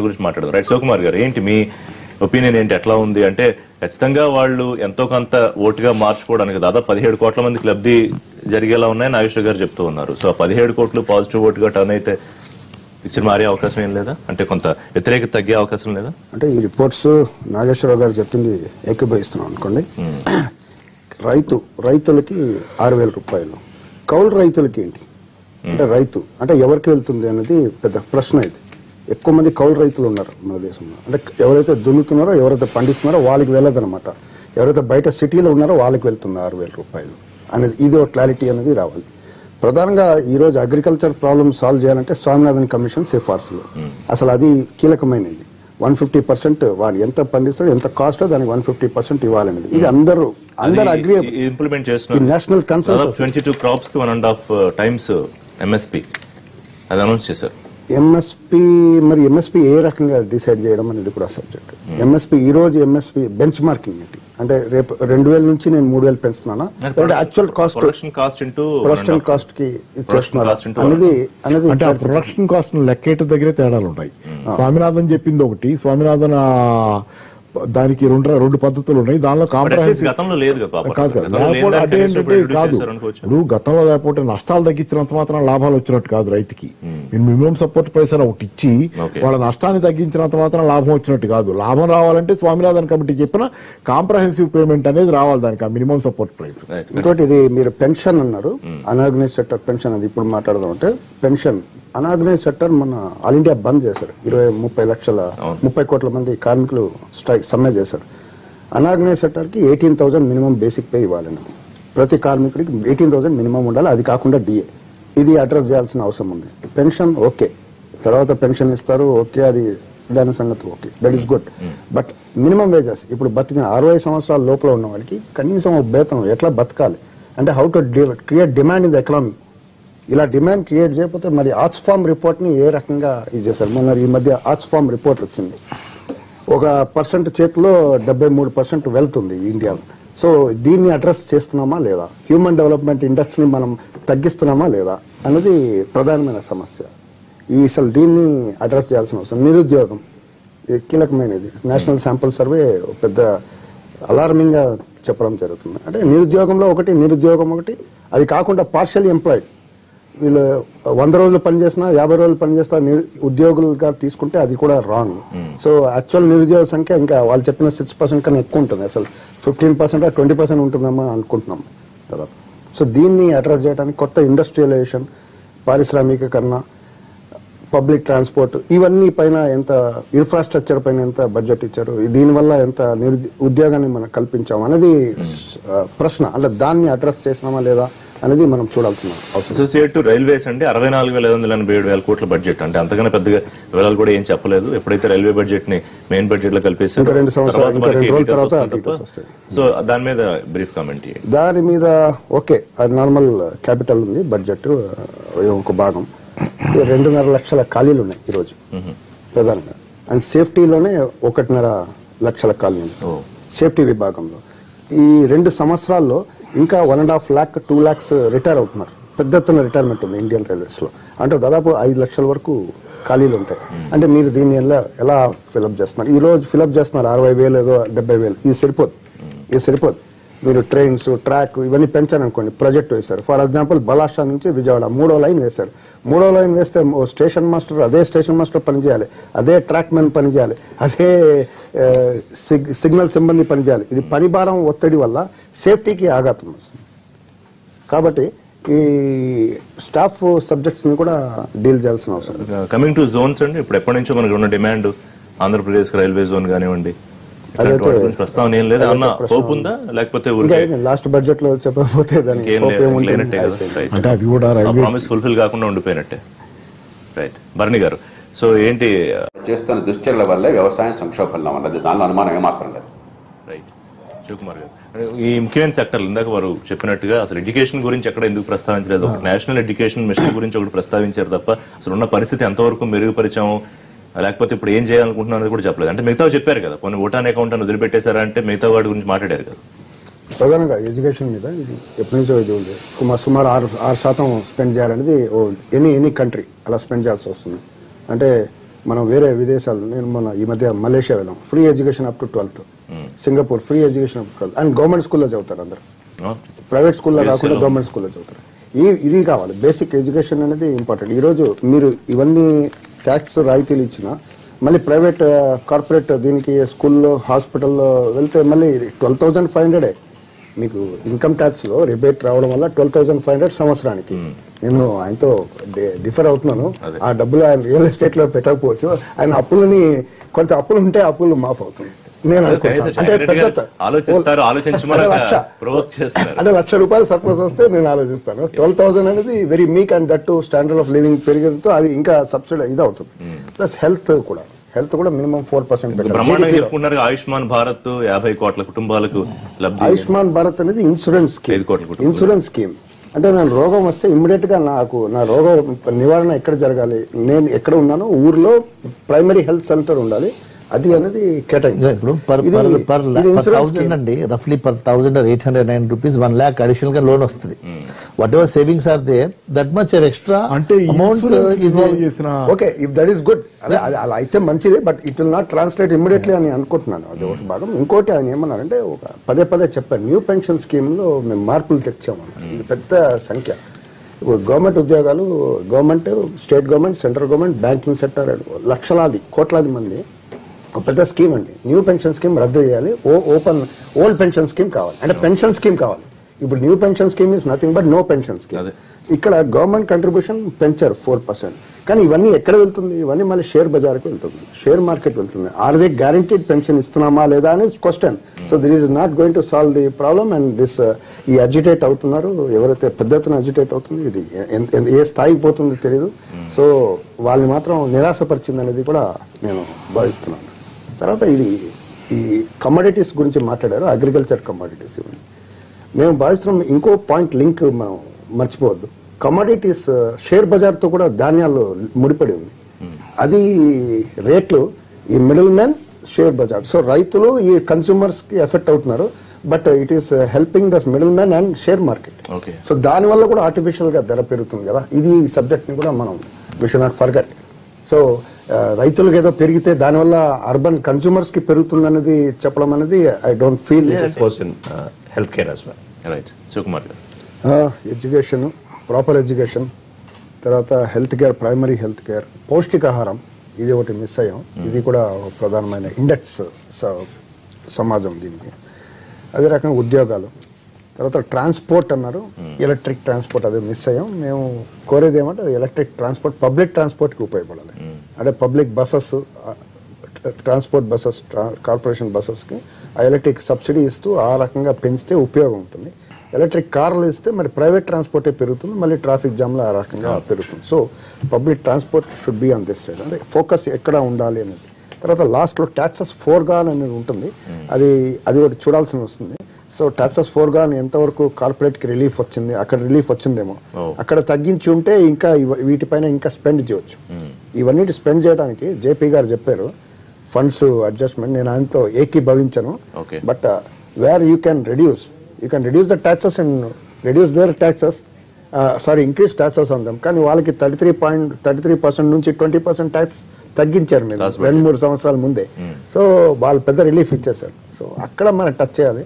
గురించి మాట్లాడదాం. రైట్, శివకుమార్ గారు ఏంటి మీ ఒపీనియన్ ఏంటి, ఎట్లా ఉంది అంటే ఖచ్చితంగా వాళ్ళు ఎంతో కొంత ఓటుగా మార్చుకోవడానికి దాదాపు 17 కోట్ల మందికి లబ్ధి జరిగేలా ఉన్నాయని నాగేశ్వర గారు చెప్తూ ఉన్నారు. సో 17 కోట్లు పాజిటివ్ ఓటుగా టర్న్ అయితే పిక్చర్ మారే అవకాశం ఏం లేదా, అంటే కొంత వ్యతిరేకత తగ్గే అవకాశం లేదా? అంటే ఈ రిపోర్ట్స్ నాగేశ్వరరావు గారు చెప్తుంది ఏకీభవిస్తున్నాం అనుకోండి. రైతులకి 6,000 రూపాయలు, కౌలు రైతులకి ఏంటి అంటే రైతు అంటే ఎవరికి వెళ్తుంది అనేది పెద్ద ప్రశ్న. ఇది ఎక్కువ మంది కౌలు రైతులు ఉన్నారు మన దేశంలో. అంటే ఎవరైతే దున్నుతున్నారో ఎవరైతే పండిస్తున్నారో వాళ్ళకి వెళ్ళదనమాట. ఎవరైతే బయట సిటీలో ఉన్నారో వాళ్ళకి వెళ్తుంది 6,000 రూపాయలు అనేది. ఇది ఒక క్లారిటీ అనేది రావాలి. ప్రధానంగా ఈ రోజు అగ్రికల్చర్ ప్రాబ్లమ్ సాల్వ్ చేయాలంటే స్వామినాథన్ కమిషన్ సిఫార్సులు అసలు అది కీలకమైనది. 150% వారు ఎంత పండిస్తారో ఎంత కాస్ట్ దానికి 150% ఇవ్వాలనేది. ఇది అందరూ అగ్రి ఇంప్లిమెంట్ చేస్తున్నారు. నేషనల్ కన్సెన్సస్ 22 క్రాప్స్ కి 1.5 times ఎంఎస్పీ అది అనౌన్స్ చేశారు. ఎంఎస్పీ ఏ రకంగా డిసైడ్ చేయడం అనేది కూడా సబ్జెక్ట్. ఎంఎస్పీ ఈ రోజు ఎంఎస్పీ బెంచ్ మార్కింగ్ ఏంటి అంటే రేపు 2,000 నుంచి నేను 3,000 పెంచుతున్నానా యాక్చువల్ కాస్ట్ ప్రొడక్షన్ కాస్ట్ కి ఇచ్చేస్తున్నారు అనేది అంటే ప్రొడక్షన్ కాస్ట్ లెక్కేట దగ్గరే తేడాలు ఉన్నాయి. స్వామినాథన్ చెప్పింది ఒకటి, స్వామినాథన్ దానికి రెండు పద్ధతులు ఉన్నాయి. దానిలో కాంప్రహెన్సివ్ కాదు. ఇప్పుడు గతంలో లేకపోతే నష్టాలు తగ్గించినంత మాత్రం లాభాలు వచ్చినట్టు కాదు. రైతుకి మినిమం సపోర్ట్ ప్రైస్ అని ఒకటి ఇచ్చి వాళ్ళ నష్టాన్ని తగ్గించినంత మాత్రం లాభం వచ్చినట్టు కాదు. లాభం రావాలంటే స్వామినాథన్ కమిటీ చెప్పిన కాంప్రహెన్సివ్ పేమెంట్ అనేది రావాలి దానికి, ఆ మినిమం సపోర్ట్ ప్రైస్. ఇంకోటి ఇది మీరు పెన్షన్ అన్నారు, అనార్గనైజ్ సెక్టర్ పెన్షన్. అది ఇప్పుడు మాట్లాడదాం అంటే పెన్షన్ అనార్గనైజ్ సెక్టర్ మన ఆల్ ఇండియా బంద్ చేశారు. 30 కోట్ల మంది కార్మికులు స్ట్రైక్ సమ్మె చేశారు. అనార్గనైజ్ సెక్టర్ కి 18,000 మినిమం బేసిక్ పే ఇవ్వాలన్నది. ప్రతి కార్మికుడికి 18,000 మినిమం ఉండాలి. అది కాకుండా డిఏ. ఇది అడ్రస్ చేయాల్సిన అవసరం ఉంది. పెన్షన్ ఓకే, తర్వాత పెన్షన్ ఇస్తారు ఓకే, అది దాని సంగతి okay, that is good. But minimum wages ఇప్పుడు బతికిన 60 సంవత్సరాల లోపల ఉన్న వాడికి కనీసం ఒక వేతనం ఎట్లా బతకాలి అంటే how to create demand in the economy. ఇలా డిమాండ్ క్రియేట్ చేయకపోతే మరి ఆక్స్ఫామ్ రిపోర్ట్ ని ఏ రకంగా ఇది చేశారు. మొన్న ఈ మధ్య ఆక్స్ఫామ్ రిపోర్ట్ వచ్చింది. 1% చేతిలో 73% వెళ్తుంది ఇండియాలో. సో దీన్ని అడ్రస్ చేస్తున్నామా లేదా, హ్యూమన్ డెవలప్మెంట్ ఇండస్ట్రీని మనం తగ్గిస్తున్నామా లేదా అనేది ప్రధానమైన సమస్య. అసలు దీన్ని అడ్రస్ చేయాల్సిన అవసరం. నిరుద్యోగం ఇది కీలకమైనది. నేషనల్ శాంపుల్ సర్వే పెద్ద అలార్మింగ్ గా చెప్పడం జరుగుతుంది. అంటే నిరుద్యోగంలో నిరుద్యోగం ఒకటి, అది కాకుండా పార్షియల్ ఎంప్లాయిడ్ వీళ్ళు 100 రోజులు పనిచేసినా 50 రోజులు పనిచేస్తా ఉద్యోగులుగా తీసుకుంటే అది కూడా రాంగ్. సో యాక్చువల్ నిరుద్యోగ సంఖ్య ఇంకా వాళ్ళు చెప్పిన 6% కన్నా ఎక్కువ ఉంటుంది. అసలు 15% 20% ఉంటుందమ్మా అనుకుంటున్నాం తర్వాత. సో దీన్ని అడ్రస్ చేయడానికి కొత్త ఇండస్ట్రియలైజేషన్, పారిశ్రామికీకరణ, పబ్లిక్ ట్రాన్స్పోర్ట్ ఇవన్నీ పైన ఎంత ఇన్ఫ్రాస్ట్రక్చర్ పైన ఎంత బడ్జెట్ ఇచ్చారు, దీనివల్ల ఎంత ఉద్యోగాన్ని మనం కల్పించాం అనేది ప్రశ్న. అంటే దాన్ని అడ్రస్ చేసినామా లేదా అనేది మనం చూడాల్సిన అవసరం. అసోసియేట్ టు రైల్వేస్ అంటే 64,587 కోట్ల బడ్జెట్, అంటే అంతకన్నా పెద్దగా వివరాలు కూడా ఏం చెప్పలేదు. ఎప్పుడైతే రైల్వే బడ్జెట్ ని మెయిన్ బడ్జెట్ లో కలిపేసి 2 సంవత్సరాలు తర్వాత సో దాని మీద బ్రీఫ్ కామెంట్. దాని మీద ఓకే, అది నార్మల్ క్యాపిటల్ ఉంది బడ్జెట్ ఒక భాగం. 2.5 లక్షల ఖాళీలు ఉన్నాయి ఈరోజు ప్రధానంగా. అండ్ సేఫ్టీలోనే 1.5 లక్షల ఖాళీలు సేఫ్టీ విభాగంలో. ఈ 2 సంవత్సరాల్లో ఇంకా 1.5 lakh 2 lakhs రిటైర్ అవుతున్నారు. పెద్ద ఎత్తున రిటైర్మెంట్ ఉంది ఇండియన్ రైల్వేస్ లో. అంటే దాదాపు 5 లక్షల వరకు ఖాళీలు ఉంటాయి. అంటే మీరు దీన్ని ఎలా ఫిలప్ చేస్తున్నారు? ఈ రోజు ఫిలప్ చేస్తున్నారు 60,000 ఏదో 70,000. ఇది సరిపోదు. మీరు ట్రైన్స్, ట్రాక్ ఇవన్నీ పెంచారనుకోండి, ప్రాజెక్ట్ వేశారు. ఫర్ ఎగ్జాంపుల్ బలాషా నుంచి విజయవాడ 3వ లైన్ వేశారు. 3వ లైన్ వేస్తే స్టేషన్ మాస్టర్ అదే స్టేషన్ మాస్టర్ పనిచేయాలి, అదే ట్రాక్ మెన్ పనిచేయాలి, అదే సిగ్నల్ సిబ్బంది పనిచేయాలి. ఇది పని భారం ఒత్తిడి వల్ల సేఫ్టీకి ఆఘాతం వస్తుంది. కాబట్టి ఈ స్టాఫ్ సబ్జెక్ట్స్ ని కూడా డీల్ చేయాల్సిన అవసరం. కమింగ్ టు జోన్స్ అండి, ఇప్పుడు ఎప్పటి నుంచో మనకు ఉన్న డిమాండ్ ఆంధ్రప్రదేశ్ రైల్వే జోన్ కానివ్వండి, ప్రస్తావన ఏం లేదా అన్న హోప్ ఉందా, లేకపోతే లాస్ట్ బడ్జెట్ లో చెప్పకపోతే అంటే అది కూడా ప్రామిస్ ఫుల్ఫిల్ కాకుండా ఉండిపోయినట్టే. రైట్, భరణి గారు, సో ఏంటి చేస్తున్న దుశ్చర్యల వల్ల వ్యవసాయం సంక్షోభంలో ఉన్నది, దానిలో అనుమానం ఏమాత్రం లేదు. రైట్, శివకుమార్ గారు, ఈ ముఖ్యమైన సెక్టర్లు ఇందాక వారు చెప్పినట్టుగా అసలు ఎడ్యుకేషన్ గురించి ఎక్కడ ఎందుకు ప్రస్తావించలేదు? ఒక నేషనల్ ఎడ్యుకేషన్ మిషన్ గురించి ఒకటి ప్రస్తావించారు తప్ప అసలు ఉన్న పరిస్థితి ఎంతవరకు మెరుగుపరిచాము, లేకపోతే ఇప్పుడు ఏం చేయాలనుకుంటున్నారో కూడా చెప్పలేదు. అంటే మిగతా చెప్పారు కదా, కొన్ని ఓటాన్ అకౌంట్ అని వదిలిపెట్టేశారా అంటే మిగతా వాటి గురించి మాట్లాడారు కదా. ప్రధానంగా ఎడ్యుకేషన్ మీద ఇది ఎప్పటి నుంచో ఇది ఉంది. సుమారు 6% స్పెండ్ చేయాలనేది ఎనీ కంట్రీ అలా స్పెండ్ చేయాల్సి వస్తుంది. అంటే మనం వేరే విదేశాలు, నేను మన ఈ మధ్య మలేషియా వెళ్ళాం, free education up to 12th, Singapore free education up to 12th, and government స్కూల్లో చదువుతారు అందరు, ప్రైవేట్ స్కూల్లో కాకుండా గవర్నమెంట్ స్కూల్లో చదువుతారు. ఇది కావాలి, బేసిక్ ఎడ్యుకేషన్ అనేది ఇంపార్టెంట్. ఈరోజు మీరు ఇవన్నీ ట్యాక్స్ రాయితీలు ఇచ్చినా మళ్ళీ ప్రైవేట్ కార్పొరేట్ దీనికి స్కూల్లో హాస్పిటల్లో వెళ్తే మళ్ళీ 12,500 మీకు ఇన్కమ్ ట్యాక్స్ లో రిబేట్ రావడం వల్ల 12,500 సంవత్సరానికి. నేను ఆయనతో డిఫర్ అవుతున్నాను, ఆ డబ్బులు ఆయన రియల్ ఎస్టేట్ లో పెట్టకపోవచ్చు, ఆయన అప్పులని కొంత అప్పులు ఉంటే అప్పులు మాఫ్ అవుతుంది. నేను అంటే పెద్ద అంటే ₹1,00,000 సర్ప్లస్ వస్తే నేను ఆలోచిస్తాను. 12,000 అనేది very meek and that standard of living పెరిగడంతో అది ఇంకా సబ్సిడీ ఇది అవుతుంది. ప్లస్ హెల్త్ కూడా మినిమం 4% పెట్టారు. ఆయుష్మాన్ భారత్ 50 కోట్ల కుటుంబాలకు లబ్ధి. ఆయుష్మాన్ భారత్ అనేది ఇన్సూరెన్స్ స్కీమ్. అంటే నేను రోగం వస్తే ఇమ్మీడియట్ గా నా రోగ నివారణ ఎక్కడ జరగాలి, నేను ఎక్కడ ఉన్నానో ఊర్లో ప్రైమరీ హెల్త్ సెంటర్ ఉండాలి, అది అనేది కేటాయించారు. ఇప్పుడు పర్ 1000 అండి, రఫ్లీ పర్ 1,809 రూపీస్ 1 lakh అడిషనల్ గా లోన్ వస్తుంది. Whatever savings are there, that much extra amount okay, if that is good, అదే అలా అయితే మంచిది, but it will not translate immediately అని అనుకుంటున్నాను. అది ఒక భాగం. ఇంకోటి ఆయన ఏమన్నారంటే పదే చెప్పారు, న్యూ పెన్షన్ స్కీమ్ లో మేము మార్పులు తెచ్చామన్నారు. ఇది పెద్ద సంఖ్య. ఇప్పుడు గవర్నమెంట్ ఉద్యోగాలు, government, state government, central government, banking sector, లక్షలాది కోట్లాది మంది, పెద్ద స్కీమ్ అండి. న్యూ పెన్షన్ స్కీమ్ రద్దు చేయాలి, ఓల్డ్ పెన్షన్ స్కీమ్ కావాలి, అంటే పెన్షన్ స్కీమ్ కావాలి. ఇప్పుడు new pension scheme is nothing but no pension scheme. ఇక్కడ గవర్నమెంట్ కంట్రిబ్యూషన్ పెంచారు 4%, కానీ ఇవన్నీ ఎక్కడ వెళ్తుంది? ఇవన్నీ మళ్ళీ షేర్ బజార్కి వెళ్తుంది, షేర్ మార్కెట్ వెళ్తుంది. ఆర్ దే గ్యారంటీడ్ పెన్షన్ ఇస్తున్నామా లేదా అనేది question. So this is not going to solve the problem. And this ఈ అజిటేట్ అవుతున్నారు, ఎవరైతే పెద్ద ఎత్తున అజిటేట్ అవుతుంది, ఇది ఏ స్థాయికి పోతుందో తెలియదు. సో వాళ్ళని మాత్రం నిరాశపరిచింది అనేది కూడా నేను భావిస్తున్నాను. తర్వాత ఈ కమోడిటీస్ గురించి మాట్లాడారు, అగ్రికల్చర్ కమోడిటీస్. ఇవన్నీ మేము భావిస్తున్నాం. ఇంకో పాయింట్ లింక్ మనం మర్చిపోవద్దు, కమోడిటీస్ షేర్ బజార్తో కూడా ధాన్యాలు ముడిపడి ఉంది. అది రేట్లు ఈ మిడిల్ మ్యాన్ షేర్ బజార్. సో రైతులు ఈ కన్స్యూమర్స్ కి ఎఫెక్ట్ అవుతున్నారు, but it is helping the middle man and share market. So దాని వల్ల కూడా ఆర్టిఫిషియల్ గా ధర పెరుగుతుంది కదా. ఇది సబ్జెక్ట్ ని కూడా మనం we should not forget. So రైతులకు ఏదో పెరిగితే దానివల్ల అర్బన్ కన్స్యూమర్స్ కి పెరుగుతుందనేది చెప్పడం అనేది I don't feel. Health care as well. Right, Sivakumar గారు. ఎడ్యుకేషన్, ప్రాపర్ ఎడ్యుకేషన్, తర్వాత health care, primary health care, పౌష్టికాహారం, ఇది ఒకటి మిస్ అయ్యాం. ఇది కూడా ప్రధానమైన ఇండెక్స్ సమాజం దీనికి. అదే రకంగా ఉద్యోగాలు, తర్వాత ట్రాన్స్పోర్ట్ అన్నారు, ఎలక్ట్రిక్ ట్రాన్స్పోర్ట్, అది మిస్ అయ్యాం. మేము కోరేది ఏమంటే అది ఎలక్ట్రిక్ ట్రాన్స్పోర్ట్ పబ్లిక్ ట్రాన్స్పోర్ట్కి ఉపయోగపడాలి. అంటే public buses, transport buses, corporation బస్సెస్కి ఆ ఎలక్ట్రిక్ సబ్సిడీ ఇస్తూ ఆ రకంగా పెంచితే ఉపయోగం ఉంటుంది. ఎలక్ట్రిక్ కార్లు ఇస్తే మరి ప్రైవేట్ ట్రాన్స్పోర్టే పెరుగుతుంది, మళ్ళీ ట్రాఫిక్ జామ్లో ఆ రకంగా పెరుగుతుంది. So public transport should be on this side, అంటే ఫోకస్ ఎక్కడ ఉండాలి అనేది. తర్వాత లాస్ట్లో ట్యాక్సెస్ ఫోర్గాన్ అనేది ఉంటుంది, అది ఒకటి చూడాల్సి వస్తుంది. సో ట్యాక్సెస్ ఫోర్గాన్ ఎంతవరకు కార్పొరేట్కి రిలీఫ్ వచ్చింది, అక్కడ రిలీఫ్ వచ్చిందేమో, అక్కడ తగ్గించి ఉంటే ఇంకా వీటిపైన ఇంకా స్పెండ్ చేయవచ్చు. ఇవన్నీ స్పెండ్ చేయడానికి జేపీ గారు చెప్పారు ఫండ్స్ అడ్జస్ట్మెంట్, నేను ఆయనతో ఏకీభవించను. But where you can reduce the taxes and reduce their taxes, increase taxes on them. కానీ వాళ్ళకి 33% నుంచి 20% ట్యాక్స్ తగ్గించారు మీరు 2-3 సంవత్సరాల ముందే. సో వాళ్ళు పెద్ద రిలీఫ్ ఇచ్చేసారు. సో అక్కడ మనం టచ్ చేయాలి,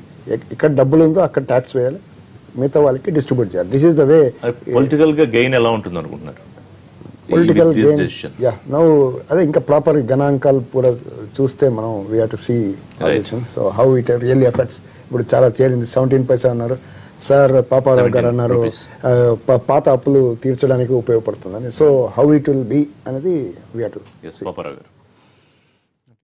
ఇక్కడ డబ్బులు ఉందో అక్కడ ట్యాక్స్ వేయాలి, మిగతా వాళ్ళకి డిస్ట్రిబ్యూట్ చేయాలి. This is the way. Political గా గెయిన్ ఎలా ఉంటుంది అనుకుంటున్నారు? పొలిటికల్ గెయిన్ అదే ఇంకా ప్రాపర్ గణాంకాలు పూరా చూస్తే మనం we have to see so how it really affects. ఇప్పుడు చాలా చేరింది, 17 పైసా అన్నారు సార్, పాపారావు గారు అన్నారు పాత అప్పులు తీర్చడానికి ఉపయోగపడుతుందని. So how it will be అనేది వీ హావ్ టు. పాపారావు గారు.